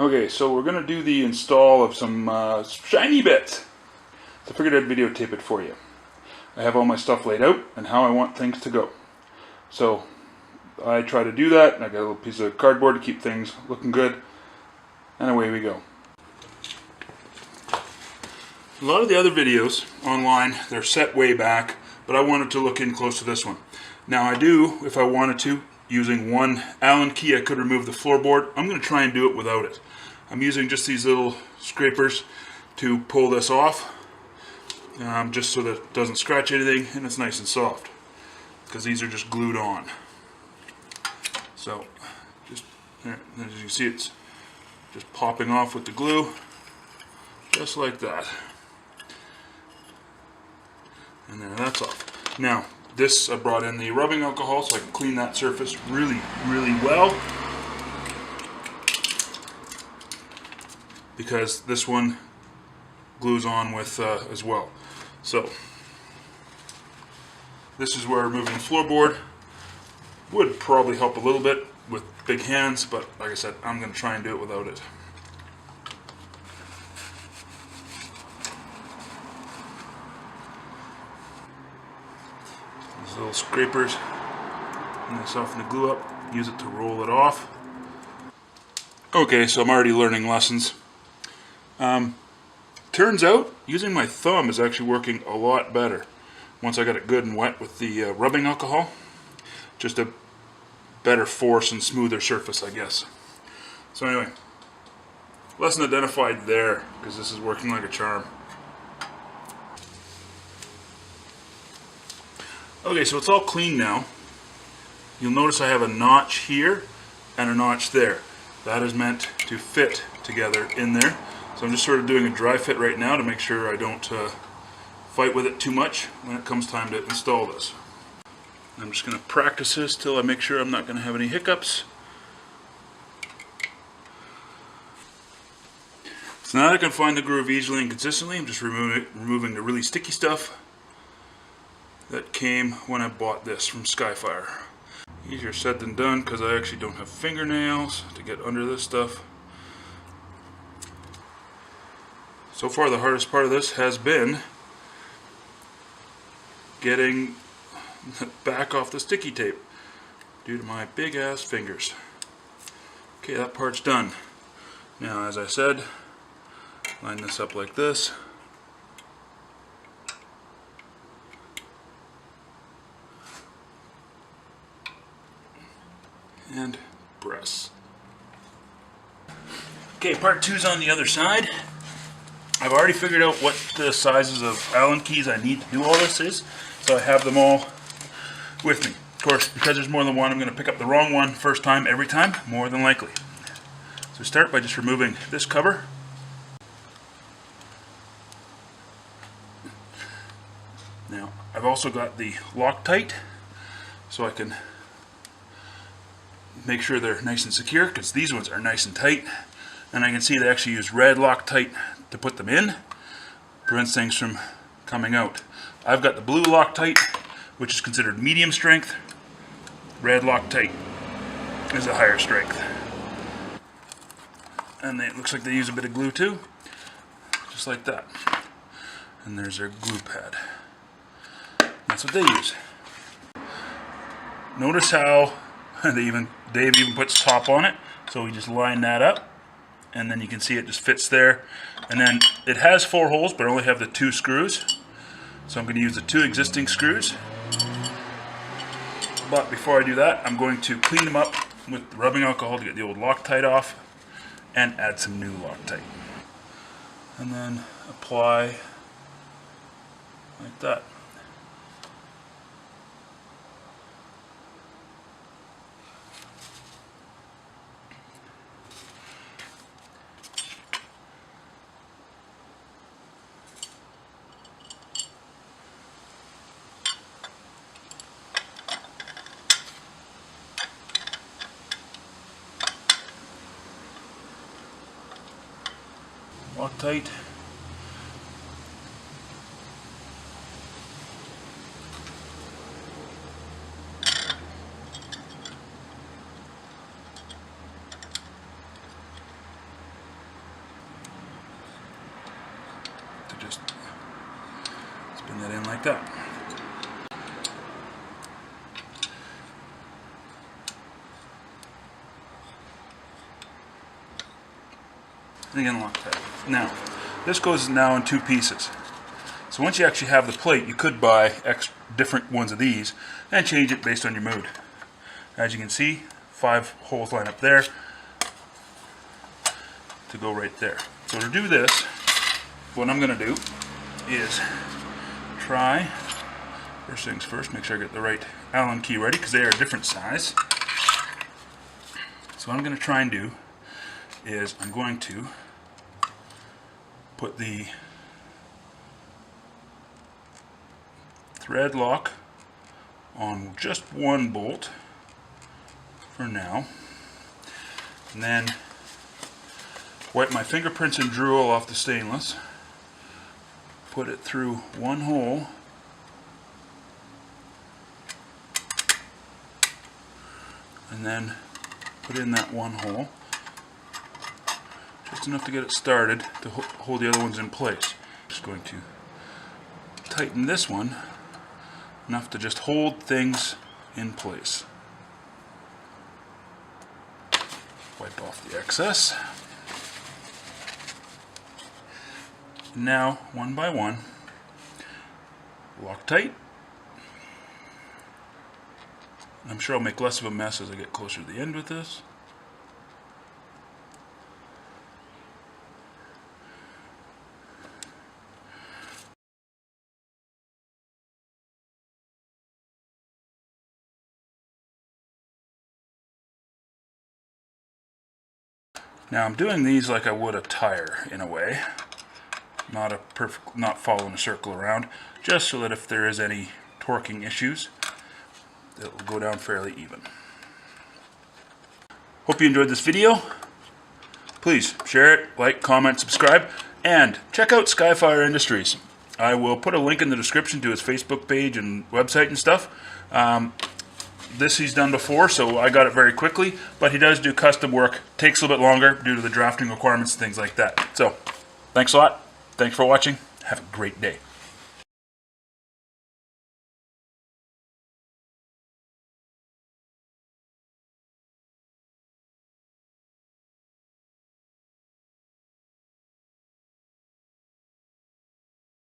Okay, so we're going to do the install of some shiny bits. So I figured I'd videotape it for you. I have all my stuff laid out and how I want things to go. So I try to do that, and I got a little piece of cardboard to keep things looking good, and away we go. A lot of the other videos online, they're set way back, but I wanted to look in close to this one. Now I do, if I wanted to, using one Allen key I could remove the floorboard. I'm going to try and do it without it. I'm using just these little scrapers to pull this off, just so that it doesn't scratch anything and it's nice and soft, because these are just glued on. So just there, as you can see, it's just popping off with the glue, just like that. And there, that's off. Now this, I brought in the rubbing alcohol so I can clean that surface really well, because this one glues on with as well. So this is where removing the floorboard would probably help a little bit with big hands, but like I said, I'm going to try and do it without it. These little scrapers, and they soften the glue up, use it to roll it off. Okay, so I'm already learning lessons. Turns out using my thumb is actually working a lot better once I got it good and wet with the rubbing alcohol. Just a better force and smoother surface, I guess. So anyway, lesson identified there, because this is working like a charm. Okay, so it's all clean now. You'll notice I have a notch here and a notch there. That is meant to fit together in there. So I'm just sort of doing a dry fit right now to make sure I don't fight with it too much when it comes time to install this. I'm just going to practice this till I make sure I'm not going to have any hiccups. So now that I can find the groove easily and consistently, I'm just removing the really sticky stuff that came when I bought this from Skyy Fire. Easier said than done, because I actually don't have fingernails to get under this stuff. So far the hardest part of this has been getting the back off the sticky tape due to my big ass fingers. Okay, that part's done. Now, as I said, line this up like this. And press. Okay, part two's on the other side. I've already figured out what the sizes of Allen keys I need to do all this is, so I have them all with me. Of course, because there's more than one, I'm going to pick up the wrong one first time, every time, more than likely. So start by just removing this cover. Now, I've also got the Loctite, so I can make sure they're nice and secure, because these ones are nice and tight. And I can see they actually use red Loctite to put them in. Prevents things from coming out. I've got the blue Loctite, which is considered medium strength. Red Loctite is a higher strength. And it looks like they use a bit of glue too. Just like that. And there's their glue pad. That's what they use. Notice how Dave even puts top on it. So we just line that up, and then you can see it just fits there. And then it has 4 holes, but I only have the 2 screws. So I'm going to use the 2 existing screws. But before I do that, I'm going to clean them up with the rubbing alcohol to get the old Loctite off and add some new Loctite. And then apply like that. Loctite. bring that in like that. And again, Loctite. Now, this goes now in 2 pieces. So once you actually have the plate, you could buy different ones of these and change it based on your mood. As you can see, 5 holes line up there to go right there. So to do this, what I'm going to do is try, first things first, make sure I get the right Allen key ready because they are a different size. So what I'm going to try and do is I'm going to put the thread lock on just one bolt for now, and then wipe my fingerprints and drool off the stainless, put it through one hole, and then put in that one hole, just enough to get it started to hold the other ones in place. Just going to tighten this one enough to just hold things in place. Wipe off the excess. Now, one by one, lock tight. I'm sure I'll make less of a mess as I get closer to the end with this. Now I'm doing these like I would a tire in a way, not following a circle around, just so that if there is any torquing issues, it will go down fairly even. Hope you enjoyed this video. Please share it, like, comment, subscribe, and check out Skyy Fire Industries. I will put a link in the description to his Facebook page and website and stuff. This he's done before, so I got it very quickly, but he does do custom work. Takes a little bit longer due to the drafting requirements and things like that. So, thanks a lot. Thanks for watching. Have a great day.